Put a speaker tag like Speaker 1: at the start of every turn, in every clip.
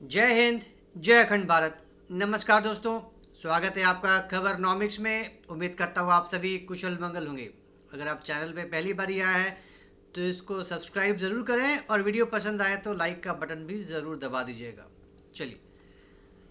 Speaker 1: जय हिंद। जय अखंड भारत। नमस्कार दोस्तों, स्वागत है आपका खबरनॉमिक्स में। उम्मीद करता हूँ आप सभी कुशल मंगल होंगे। अगर आप चैनल पे पहली बार ही आए हैं तो इसको सब्सक्राइब ज़रूर करें और वीडियो पसंद आए तो लाइक का बटन भी ज़रूर दबा दीजिएगा। चलिए,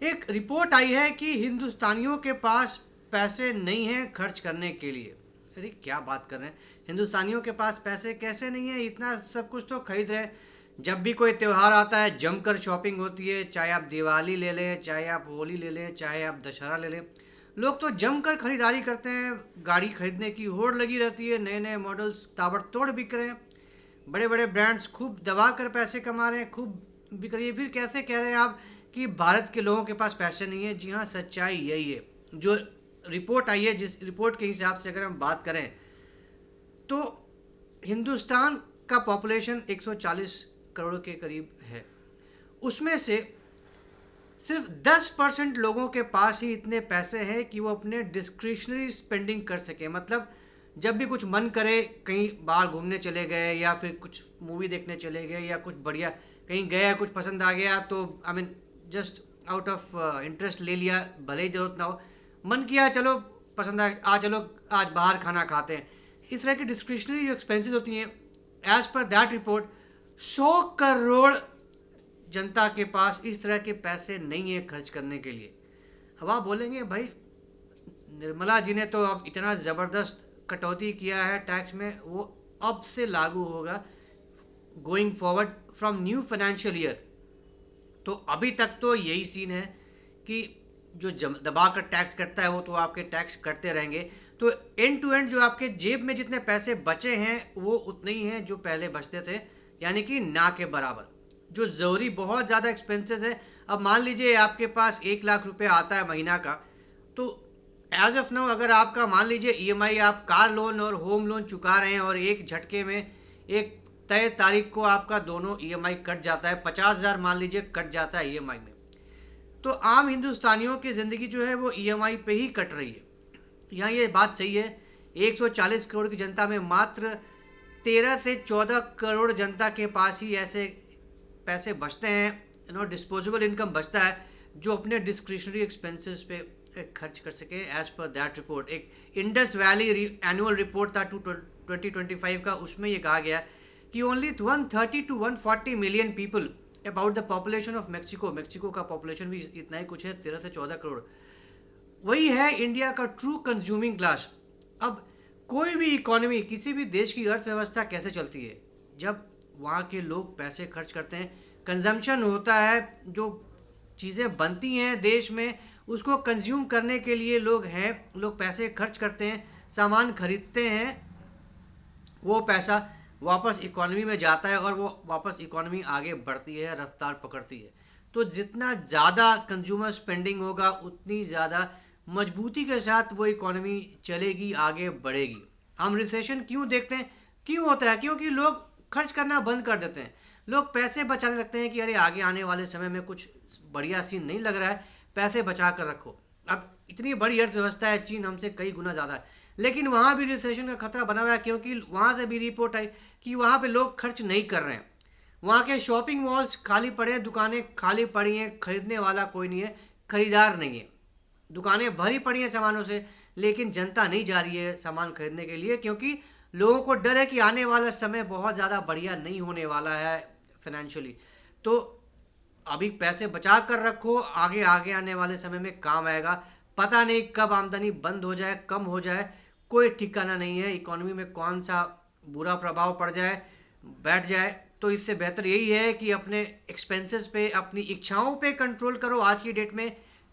Speaker 1: एक रिपोर्ट आई है कि हिंदुस्तानियों के पास पैसे नहीं हैं खर्च करने के लिए। अरे क्या बात कर रहे हैं, हिंदुस्तानियों के पास पैसे कैसे नहीं है? इतना सब कुछ तो खरीद रहे हैं। जब भी कोई त्यौहार आता है जमकर शॉपिंग होती है, चाहे आप दिवाली ले लें, चाहे आप होली ले लें, चाहे आप दशहरा ले लें। लोग तो जमकर खरीदारी करते हैं। गाड़ी खरीदने की होड़ लगी रहती है, नए नए मॉडल्स ताबड़तोड़ बिक रहे हैं। बड़े बड़े ब्रांड्स खूब दबा कर पैसे कमा रहे हैं, खूब बिक रही है। फिर कैसे कह रहे हैं आप कि भारत के लोगों के पास पैसे नहीं है? जी हाँ, सच्चाई यही है। जो रिपोर्ट आई है, जिस रिपोर्ट के हिसाब से अगर हम बात करें तो हिंदुस्तान का पॉपुलेशन 140 करोड़ के करीब है। उसमें से सिर्फ 10% लोगों के पास ही इतने पैसे हैं कि वो अपने डिस्क्रिशनरी स्पेंडिंग कर सके। मतलब जब भी कुछ मन करे, कहीं बाहर घूमने चले गए या फिर कुछ मूवी देखने चले गए या कुछ बढ़िया कहीं गया, कुछ पसंद आ गया तो I mean just out of interest ले लिया, भले ही जरूरत ना हो, मन किया चलो पसंद आ चलो आज बाहर खाना खाते हैं। इस तरह की डिस्क्रिशनरी जो एक्सपेंसेस होती हैं, as per that report 100 crore जनता के पास इस तरह के पैसे नहीं है खर्च करने के लिए। अब आप बोलेंगे भाई निर्मला जी ने तो अब इतना ज़बरदस्त कटौती किया है टैक्स में, वो अब से लागू होगा going forward from new financial year. तो अभी तक तो यही सीन है कि जो दबा कर टैक्स करता है वो तो आपके टैक्स करते रहेंगे। तो एंड टू एंड जो आपके जेब में जितने पैसे बचे हैं वो उतने ही हैं जो पहले बचते थे, यानी कि ना के बराबर। जो ज़रूरी बहुत ज़्यादा एक्सपेंसेस है, अब मान लीजिए आपके पास 1 लाख रुपए आता है महीना का, तो एज ऑफ नाउ अगर आपका मान लीजिए ईएमआई, आप कार लोन और होम लोन चुका रहे हैं और एक झटके में एक तय तारीख को आपका दोनों ईएमआई कट जाता है, 50,000 मान लीजिए कट जाता है ईएमआई में, तो आम हिंदुस्तानियों की ज़िंदगी जो है वो ईएमआई पे ही कट रही है। यहाँ ये बात सही है, 140 करोड़ की जनता में मात्र 13 से 14 करोड़ जनता के पास ही ऐसे पैसे बचते हैं, डिस्पोजेबल इनकम बचता है जो अपने डिस्क्रिशनरी एक्सपेंसेस पे खर्च कर सके। एज पर दैट रिपोर्ट, एक इंडस वैली एनुअल रिपोर्ट था 2025 का, उसमें ये कहा गया कि only 130 to 140 million people about the population of Mexico, Mexico का पॉपुलेशन भी इतना ही कुछ है, 13 से 14 करोड़, वही है इंडिया का ट्रू कंज्यूमिंग क्लास। अब कोई भी इकोनॉमी, किसी भी देश की अर्थव्यवस्था कैसे चलती है? जब वहाँ के लोग पैसे खर्च करते हैं, कंजम्पशन होता है, जो चीज़ें बनती हैं देश में उसको कंज्यूम करने के लिए लोग हैं, लोग पैसे खर्च करते हैं, सामान खरीदते हैं, वो पैसा वापस इकोनॉमी में जाता है और वो वापस इकोनॉमी आगे बढ़ती है, रफ्तार पकड़ती है। तो जितना ज़्यादा कंज्यूमर स्पेंडिंग होगा उतनी ज़्यादा मजबूती के साथ वो इकोनॉमी चलेगी, आगे बढ़ेगी। हम रिसेशन क्यों देखते हैं? क्यों होता है? क्योंकि लोग खर्च करना बंद कर देते हैं, लोग पैसे बचाने लगते हैं कि अरे आगे आने वाले समय में कुछ बढ़िया सीन नहीं लग रहा है, पैसे बचा कर रखो। अब इतनी बड़ी अर्थव्यवस्था है, चीन हमसे कई गुना ज़्यादा है, लेकिन वहाँ भी रिसेशन का खतरा बना हुआ है, क्योंकि वहाँ से भी रिपोर्ट आई कि वहाँ पे लोग खर्च नहीं कर रहे हैं। वहाँ के शॉपिंग मॉल्स खाली पड़े हैं, दुकानें खाली पड़ी हैं, खरीदने वाला कोई नहीं है, खरीदार नहीं है। दुकानें भरी पड़ी हैं सामानों से, लेकिन जनता नहीं जा रही है सामान खरीदने के लिए, क्योंकि लोगों को डर है कि आने वाला समय बहुत ज़्यादा बढ़िया नहीं होने वाला है फाइनेंशियली। तो अभी पैसे बचा कर रखो, आगे आगे आने वाले समय में काम आएगा। पता नहीं कब आमदनी बंद हो जाए, कम हो जाए, कोई ठिकाना नहीं है। इकोनॉमी में कौन सा बुरा प्रभाव पड़ जाए, बैठ जाए। तो इससे बेहतर यही है कि अपने एक्सपेंसेस पे, अपनी इच्छाओं पे कंट्रोल करो। आज की डेट में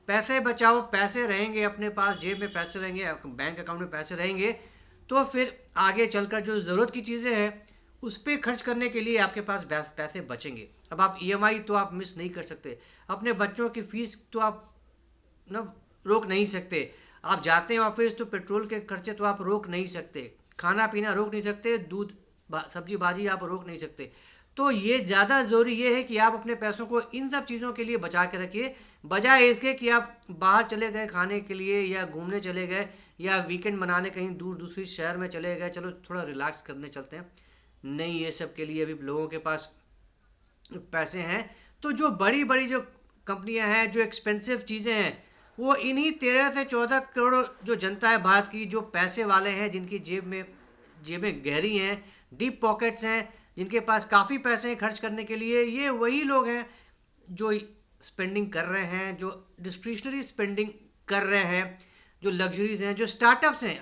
Speaker 1: पैसे बचाओ, पैसे रहेंगे अपने पास, जेब में पैसे रहेंगे, बैंक अकाउंट में पैसे रहेंगे, तो फिर आगे चलकर जो ज़रूरत की चीज़ें हैं उस पर खर्च करने के लिए आपके पास पैसे बचेंगे। अब आप ईएमआई तो आप मिस नहीं कर सकते, अपने बच्चों की फीस तो आप ना रोक नहीं सकते, आप जाते हैं ऑफिस तो पेट्रोल के खर्चे तो आप रोक नहीं सकते, खाना पीना रोक नहीं सकते, दूध सब्जी भाजी आप रोक नहीं सकते। तो ये ज़्यादा ज़रूरी ये है कि आप अपने पैसों को इन सब चीज़ों के लिए बचा के रखिए, बजाय इसके कि आप बाहर चले गए खाने के लिए या घूमने चले गए या वीकेंड मनाने कहीं दूर दूसरी शहर में चले गए, चलो थोड़ा रिलैक्स करने चलते हैं। नहीं, ये सब के लिए अभी लोगों के पास पैसे हैं। तो जो बड़ी बड़ी जो कंपनियां हैं, जो एक्सपेंसिव चीज़ें हैं, वो इन्हीं 13 से 14 करोड़ जो जनता है भारत की, जो पैसे वाले हैं, जिनकी जेबें गहरी हैं, डीप पॉकेट्स हैं, जिनके पास काफ़ी पैसे हैं खर्च करने के लिए, ये वही लोग हैं जो स्पेंडिंग कर रहे हैं, जो डिस्क्रिशनरी स्पेंडिंग कर रहे हैं, जो लग्जरीज हैं, जो स्टार्टअप्स हैं।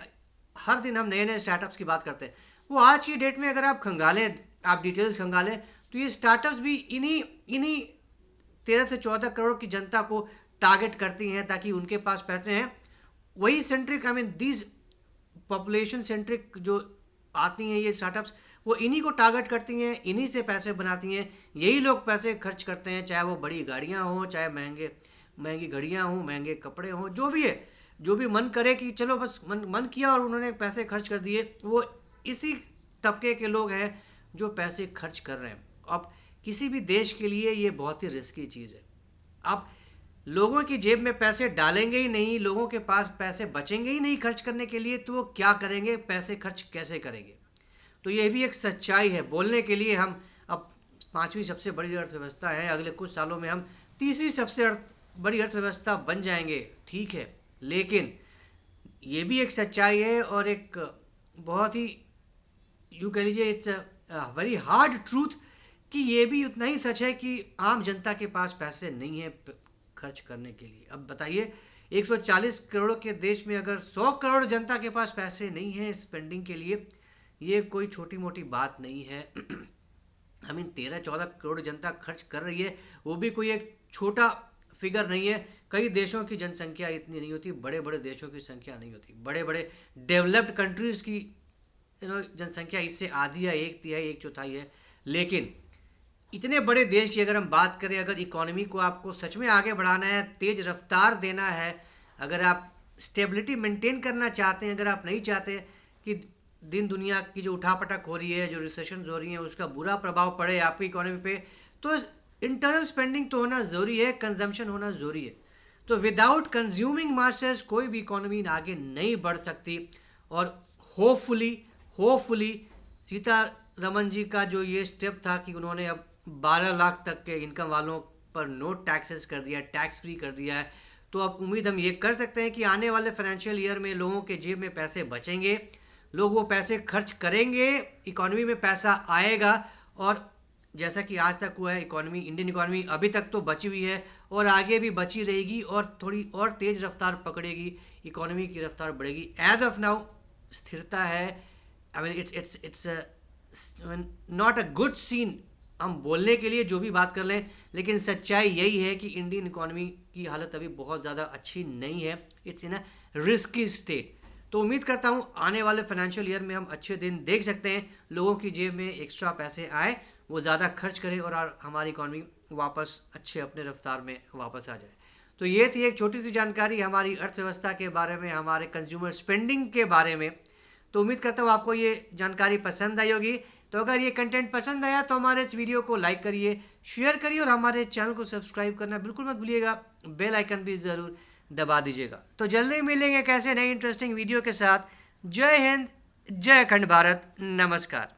Speaker 1: हर दिन हम नए नए स्टार्टअप्स की बात करते हैं। वो आज की डेट में अगर आप खंगालें, आप डिटेल्स खंगालें, तो ये स्टार्टअप्स भी इन्हीं इन्हीं 13 से 14 करोड़ की जनता को टारगेट करती हैं, ताकि उनके पास पैसे हैं। वही centric, I mean these population centric जो आती हैं ये स्टार्टअप्स, वो इन्हीं को टारगेट करती हैं, इन्हीं से पैसे बनाती हैं। यही लोग पैसे खर्च करते हैं, चाहे वो बड़ी गाड़ियाँ हों, चाहे महंगी घड़ियाँ हों, महंगे कपड़े हों, जो भी है, जो भी मन करे कि चलो बस मन किया और उन्होंने पैसे खर्च कर दिए, वो इसी तबके के लोग हैं जो पैसे खर्च कर रहे हैं। अब किसी भी देश के लिए ये बहुत ही रिस्की चीज़ है। अब लोगों की जेब में पैसे डालेंगे ही नहीं, लोगों के पास पैसे बचेंगे ही नहीं खर्च करने के लिए, तो वो क्या करेंगे, पैसे खर्च कैसे करेंगे? तो ये भी एक सच्चाई है। बोलने के लिए हम अब 5वीं सबसे बड़ी अर्थव्यवस्था है, अगले कुछ सालों में हम तीसरी सबसे बड़ी अर्थव्यवस्था बन जाएंगे, ठीक है, लेकिन ये भी एक सच्चाई है और एक बहुत ही, यूँ कह लीजिए, it's a very hard truth कि ये भी उतना ही सच है कि आम जनता के पास पैसे नहीं है खर्च करने के लिए। अब बताइए, 140 करोड़ के देश में अगर 100 करोड़ जनता के पास पैसे नहीं है स्पेंडिंग के लिए, ये कोई छोटी मोटी बात नहीं है। आई मीन 13-14 करोड़ जनता खर्च कर रही है, वो भी कोई एक छोटा फिगर नहीं है। कई देशों की जनसंख्या इतनी नहीं होती, बड़े बड़े देशों की संख्या नहीं होती, बड़े बड़े डेवलप्ड कंट्रीज़ की जनसंख्या इससे आधी है, 1/3, 1/4 है। लेकिन इतने बड़े देश की अगर हम बात करें, अगर इकोनॉमी को आपको सच में आगे बढ़ाना है, तेज़ रफ्तार देना है, अगर आप स्टेबिलिटी मेंटेन करना चाहते हैं, अगर आप नहीं चाहते कि दिन दुनिया की जो उठापटक हो रही है, जो रिसेशन हो रही है, उसका बुरा प्रभाव पड़े आपकी इकोनॉमी पे, तो इंटरनल स्पेंडिंग तो होना ज़रूरी है, कंजम्पशन होना ज़रूरी है। तो विदाउट कंज्यूमिंग मासेस कोई भी इकोनॉमी आगे नहीं बढ़ सकती। और होपफुली सीतारमन जी का जो ये स्टेप था कि उन्होंने अब 12 लाख तक के इनकम वालों पर नो टैक्सेस कर दिया, टैक्स फ्री कर दिया है, तो अब उम्मीद हम ये कर सकते हैं कि आने वाले फाइनेंशियल ईयर में लोगों के जेब में पैसे बचेंगे, लोग वो पैसे खर्च करेंगे, इकोनॉमी में पैसा आएगा। और जैसा कि आज तक हुआ है, इंडियन इकोनॉमी अभी तक तो बची हुई है और आगे भी बची रहेगी और थोड़ी और तेज़ रफ्तार पकड़ेगी, इकोनॉमी की रफ्तार बढ़ेगी। एज ऑफ नाउ स्थिरता है। I mean it's not a good scene हम बोलने के लिए जो भी बात कर लें, लेकिन सच्चाई यही है कि इंडियन इकोनॉमी की हालत अभी बहुत ज़्यादा अच्छी नहीं है। It's in a risky state. तो उम्मीद करता हूँ आने वाले फाइनेंशियल ईयर में हम अच्छे दिन देख सकते हैं, लोगों की जेब में एक्स्ट्रा पैसे आए, वो ज़्यादा खर्च करें और हमारी इकोनॉमी वापस अच्छे अपने रफ्तार में वापस आ जाए। तो ये थी एक छोटी सी जानकारी हमारी अर्थव्यवस्था के बारे में, हमारे कंज्यूमर स्पेंडिंग के बारे में। तो उम्मीद करता हूँ आपको ये जानकारी पसंद आई होगी। तो अगर ये कंटेंट पसंद आया तो हमारे इस वीडियो को लाइक करिए, शेयर करिए और हमारे चैनल को सब्सक्राइब करना बिल्कुल मत भूलिएगा, बेल आइकन भी ज़रूर दबा दीजिएगा। तो जल्दी मिलेंगे कैसे नए इंटरेस्टिंग वीडियो के साथ। जय हिंद, जय अखंड भारत, नमस्कार।